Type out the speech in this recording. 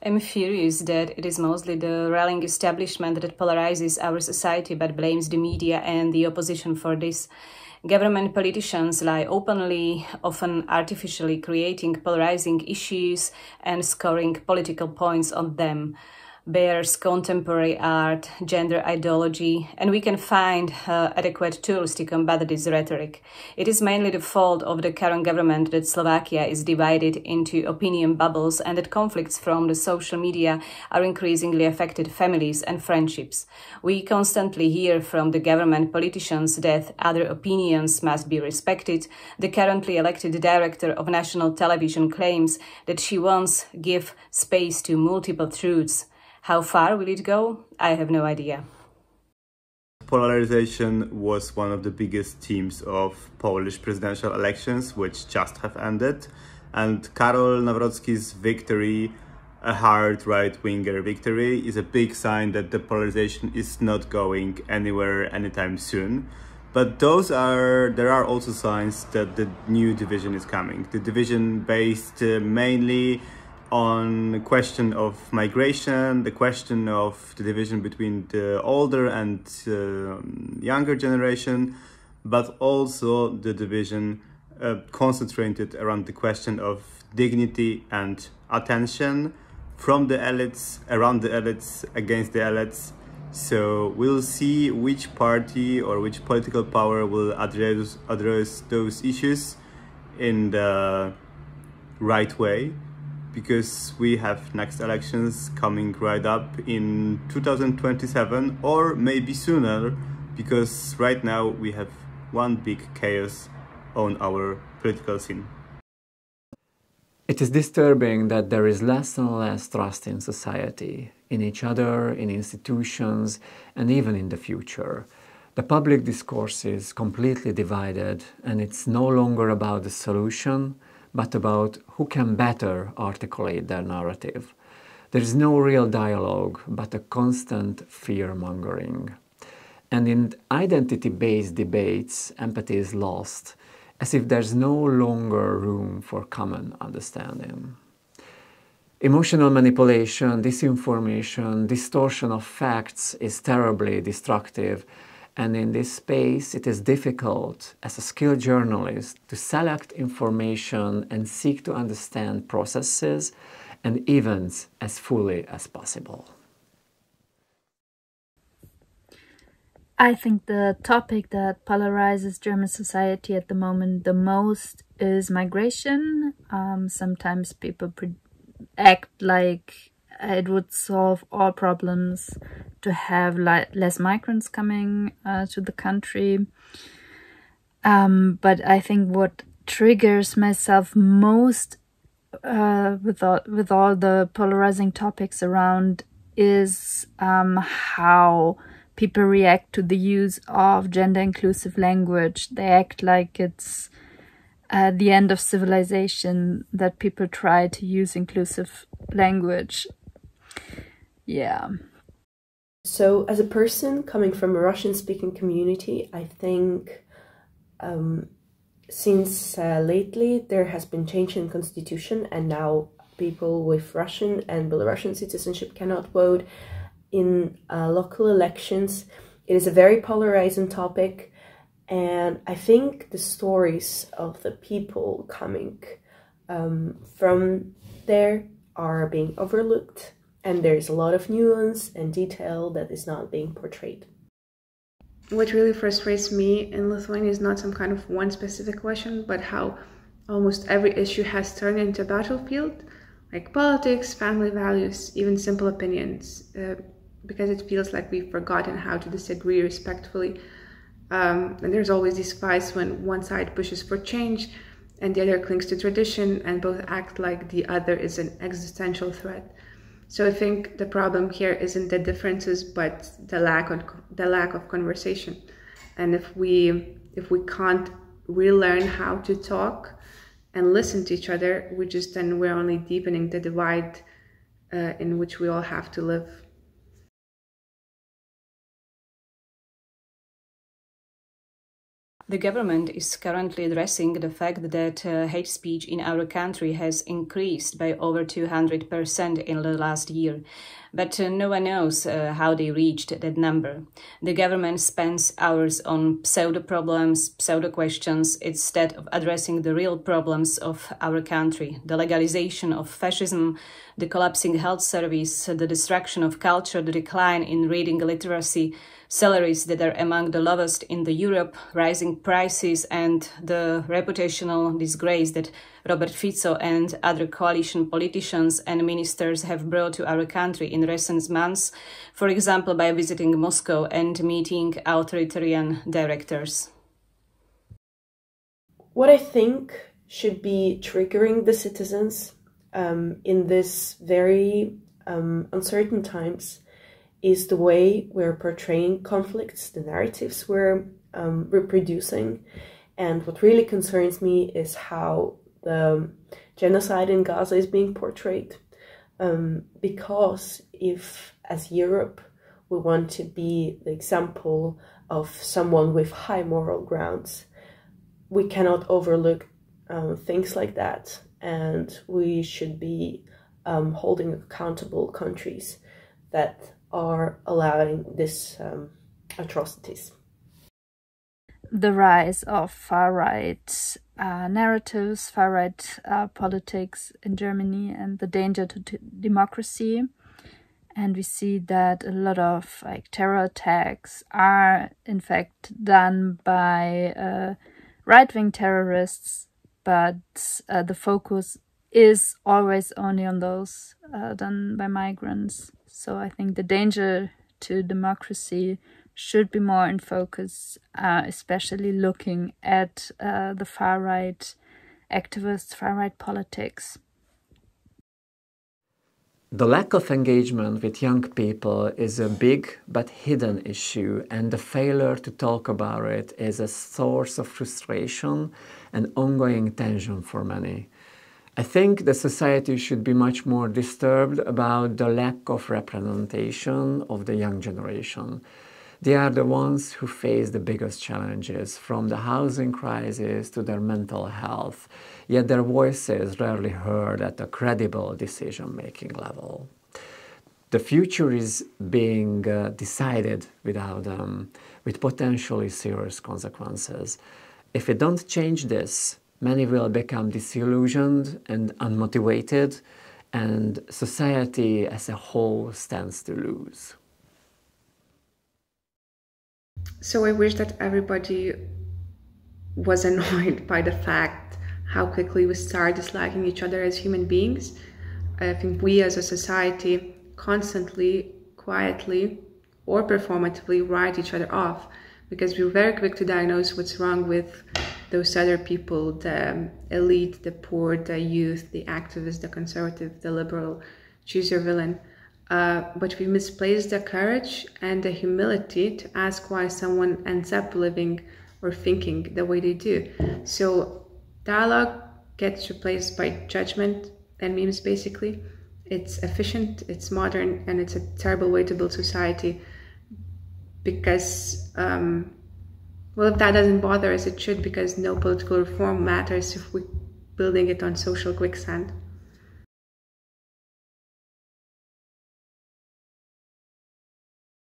I'm furious that it is mostly the rallying establishment that polarizes our society but blames the media and the opposition for this. Government politicians lie openly, often artificially creating polarizing issues and scoring political points on them. Bears contemporary art, gender ideology, and we can find adequate tools to combat this rhetoric. It is mainly the fault of the current government that Slovakia is divided into opinion bubbles and that conflicts from the social media are increasingly affecting families and friendships. We constantly hear from the government politicians that other opinions must be respected. The currently elected director of national television claims that she wants to give space to multiple truths. How far will it go? I have no idea. Polarization was one of the biggest themes of Polish presidential elections, which just have ended. And Karol Nawrocki's victory, a hard right-winger victory, is a big sign that the polarization is not going anywhere anytime soon. But there are also signs that the new division is coming. The division based mainly on the question of migration, the question of the division between the older and younger generation, but also the division concentrated around the question of dignity and attention from the elites, around the elites, against the elites. So we'll see which party or which political power will address those issues in the right way, because we have next elections coming right up in 2027 or maybe sooner, because right now we have one big chaos on our political scene. It is disturbing that there is less and less trust in society, in each other, in institutions, and even in the future. The public discourse is completely divided, and it's no longer about the solution, but about who can better articulate their narrative. There is no real dialogue, but a constant fear-mongering. And in identity-based debates, empathy is lost, as if there's no longer room for common understanding. Emotional manipulation, disinformation, distortion of facts is terribly destructive, and in this space it is difficult as a skilled journalist to select information and seek to understand processes and events as fully as possible. I think the topic that polarizes German society at the moment the most is migration. Sometimes people act like it would solve all problems to have less migrants coming to the country. But I think what triggers myself most with all the polarizing topics around is how people react to the use of gender-inclusive language. They act like it's the end of civilization that people try to use inclusive language. Yeah. So as a person coming from a Russian-speaking community, I think since lately there has been change in constitution, and now people with Russian and Belarusian citizenship cannot vote in local elections. It is a very polarizing topic, and I think the stories of the people coming from there are being overlooked, and there's a lot of nuance and detail that is not being portrayed. What really frustrates me in Lithuania is not some kind of one specific question, but how almost every issue has turned into a battlefield, like politics, family values, even simple opinions, because it feels like we've forgotten how to disagree respectfully. And there's always these fights when one side pushes for change and the other clings to tradition, and both act like the other is an existential threat. So I think the problem here isn't the differences, but the lack of conversation. And if we can't relearn how to talk and listen to each other, we're only deepening the divide in which we all have to live. The government is currently addressing the fact that hate speech in our country has increased by over 200% in the last year. But no one knows how they reached that number. The government spends hours on pseudo-problems, pseudo-questions, instead of addressing the real problems of our country. The legalization of fascism, the collapsing health service, the destruction of culture, the decline in reading literacy, salaries that are among the lowest in the Europe, rising prices, and the reputational disgrace that Robert Fico and other coalition politicians and ministers have brought to our country in recent months, for example by visiting Moscow and meeting authoritarian directors. What I think should be triggering the citizens in this very uncertain times is the way we're portraying conflicts, the narratives we're reproducing. And what really concerns me is how the genocide in Gaza is being portrayed. Because if, as Europe, we want to be the example of someone with high moral grounds, we cannot overlook things like that. And we should be holding accountable countries that are allowing these atrocities. The rise of far-right narratives, far-right politics in Germany, and the danger to democracy. And we see that a lot of terror attacks are in fact done by right-wing terrorists, but the focus is always only on those done by migrants. So I think the danger to democracy should be more in focus, especially looking at the far-right activists, far-right politics. The lack of engagement with young people is a big but hidden issue, and the failure to talk about it is a source of frustration and ongoing tension for many. I think the society should be much more disturbed about the lack of representation of the young generation. They are the ones who face the biggest challenges, from the housing crisis to their mental health, yet their voices rarely heard at a credible decision-making level. The future is being decided without them, with potentially serious consequences. If we don't change this, many will become disillusioned and unmotivated, and society as a whole stands to lose. So I wish that everybody was annoyed by the fact how quickly we start disliking each other as human beings. I think we as a society constantly, quietly, or performatively write each other off, because we're very quick to diagnose what's wrong with those other people, the elite, the poor, the youth, the activist, the conservative, the liberal, choose your villain. But we misplace the courage and the humility to ask why someone ends up living or thinking the way they do. So dialogue gets replaced by judgment and memes, basically. It's efficient, it's modern, and it's a terrible way to build society, because well, if that doesn't bother us, it should, because no political reform matters if we're building it on social quicksand.